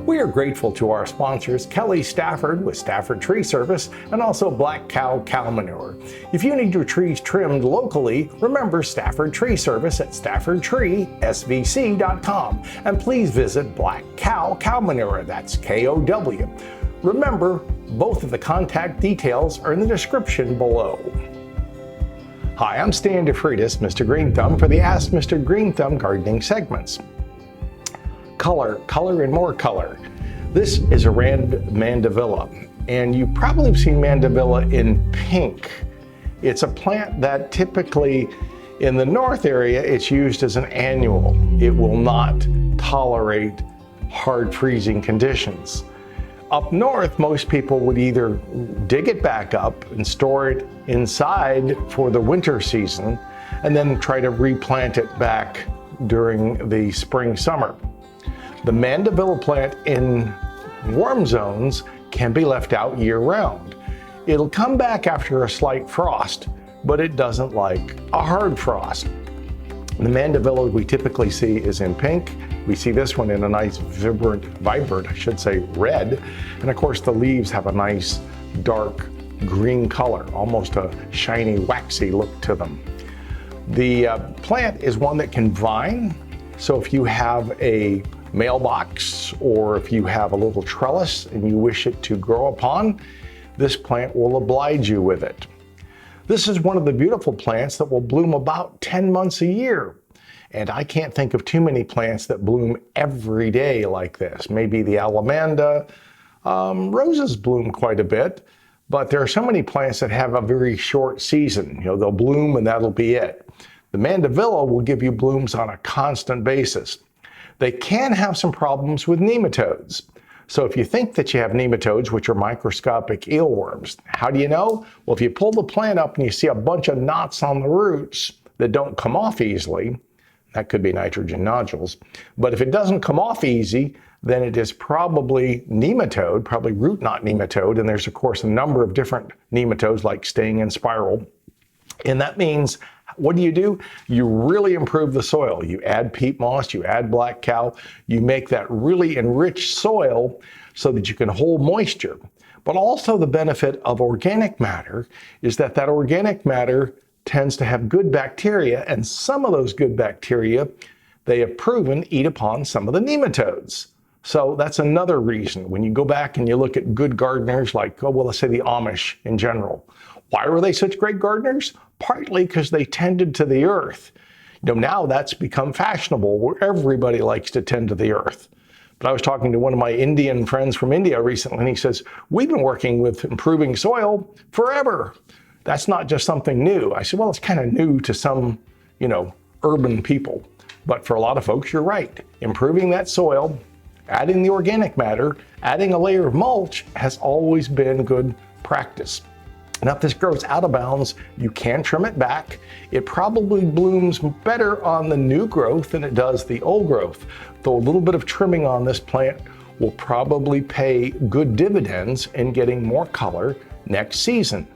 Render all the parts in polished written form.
We are grateful to our sponsors, Kelly Stafford with Stafford Tree Service and also Black Kow Cow Manure. If you need your trees trimmed locally, remember Stafford Tree Service at staffordtreesvc.com, and please visit Black Kow Cow Manure, that's K-O-W. Remember, both of the contact details are in the description below. Hi, I'm Stan DeFreitas Mr. Greenthumb for the Ask Mr. Greenthumb Gardening Segments. Color, color, and more color. This is a Mandevilla, and you probably have seen Mandevilla in pink. It's a plant that typically in the north area, it's used as an annual. It will not tolerate hard freezing conditions. Up north, most people would either dig it back up and store it inside for the winter season, and then try to replant it back during the spring, summer. The Mandevilla plant in warm zones can be left out year-round. It'll come back after a slight frost, but it doesn't like a hard frost. The Mandevilla we typically see is in pink. We see this one in a nice vibrant, I should say, red. And of course the leaves have a nice dark green color, almost a shiny, waxy look to them. The plant is one that can vine. So if you have a mailbox or if you have a little trellis and you wish it to grow upon, this plant will oblige you with it. This is one of the beautiful plants that will bloom about 10 months a year. And I can't think of too many plants that bloom every day like this. Maybe the alamanda, roses bloom quite a bit, but there are so many plants that have a very short season. You know, they'll bloom and that'll be it. The Mandevilla will give you blooms on a constant basis. They can have some problems with nematodes. So if you think that you have nematodes, which are microscopic eelworms, how do you know? Well, if you pull the plant up and you see a bunch of knots on the roots that don't come off easily, that could be nitrogen nodules. But if it doesn't come off easy, then it is probably nematode, probably root knot nematode. And there's of course a number of different nematodes like sting and spiral. And that means, what do? You really improve the soil. You add peat moss, you add black cow, you make that really enriched soil so that you can hold moisture. But also the benefit of organic matter is that that organic matter tends to have good bacteria, and some of those good bacteria, they have proven, eat upon some of the nematodes. So that's another reason. When you go back and you look at good gardeners like, let's say the Amish in general. Why were they such great gardeners? Partly because they tended to the earth. You know, now that's become fashionable where everybody likes to tend to the earth. But I was talking to one of my Indian friends from India recently, and he says, we've been working with improving soil forever. That's not just something new. I said, well, it's kind of new to some, urban people. But for a lot of folks, you're right. Improving that soil, adding the organic matter, adding a layer of mulch has always been good practice. Now, if this grows out of bounds, you can trim it back. It probably blooms better on the new growth than it does the old growth, though a little bit of trimming on this plant will probably pay good dividends in getting more color next season.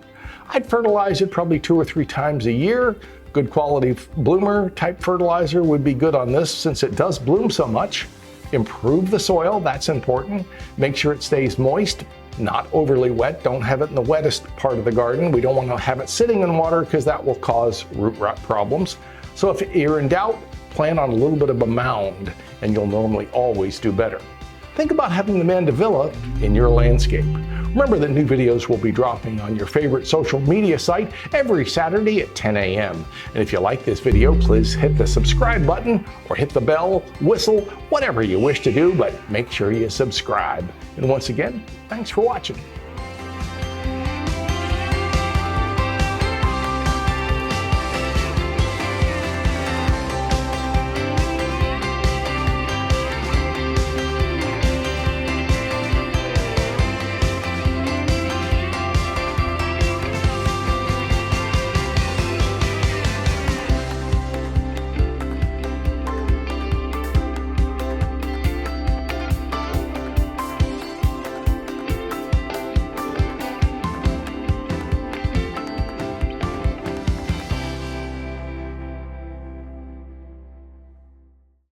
I'd fertilize it probably 2 or 3 times a year. Good quality bloomer type fertilizer would be good on this since it does bloom so much. Improve the soil, that's important. Make sure it stays moist, not overly wet. Don't have it in the wettest part of the garden. We don't want to have it sitting in water because that will cause root rot problems. So if you're in doubt, plant on a little bit of a mound and you'll normally always do better. Think about having the Mandevilla in your landscape. Remember that new videos will be dropping on your favorite social media site every Saturday at 10 a.m. And if you like this video, please hit the subscribe button or hit the bell, whistle, whatever you wish to do, but make sure you subscribe. And once again, thanks for watching.